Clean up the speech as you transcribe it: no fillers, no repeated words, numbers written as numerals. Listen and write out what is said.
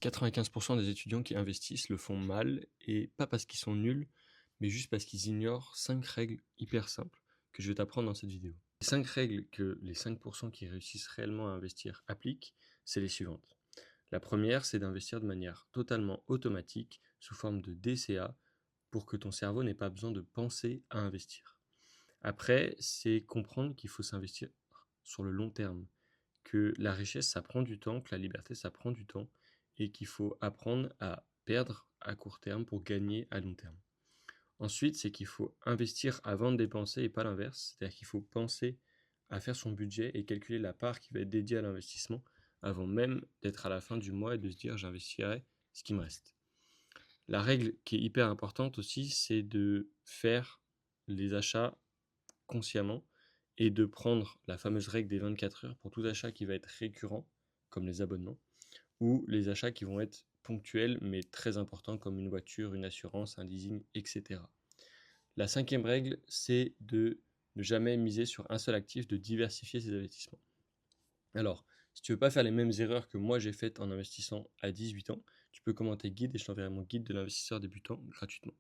95% des étudiants qui investissent le font mal, et pas parce qu'ils sont nuls, mais juste parce qu'ils ignorent 5 règles hyper simples que je vais t'apprendre dans cette vidéo. Les 5 règles que les 5% qui réussissent réellement à investir appliquent, c'est les suivantes. La première, c'est d'investir de manière totalement automatique sous forme de DCA pour que ton cerveau n'ait pas besoin de penser à investir. Après, c'est comprendre qu'il faut s'investir sur le long terme, que la richesse, ça prend du temps, que la liberté, ça prend du temps, et qu'il faut apprendre à perdre à court terme pour gagner à long terme. Ensuite, c'est qu'il faut investir avant de dépenser et pas l'inverse, c'est-à-dire qu'il faut penser à faire son budget et calculer la part qui va être dédiée à l'investissement avant même d'être à la fin du mois et de se dire j'investirai ce qui me reste. La règle qui est hyper importante aussi, c'est de faire les achats consciemment et de prendre la fameuse règle des 24 heures pour tout achat qui va être récurrent, comme les abonnements, ou les achats qui vont être ponctuels mais très importants comme une voiture, une assurance, un leasing, etc. La cinquième règle, c'est de ne jamais miser sur un seul actif, de diversifier ses investissements. Alors, si tu veux pas faire les mêmes erreurs que moi j'ai faites en investissant à 18 ans, tu peux commenter guide et je t'enverrai mon guide de l'investisseur débutant gratuitement.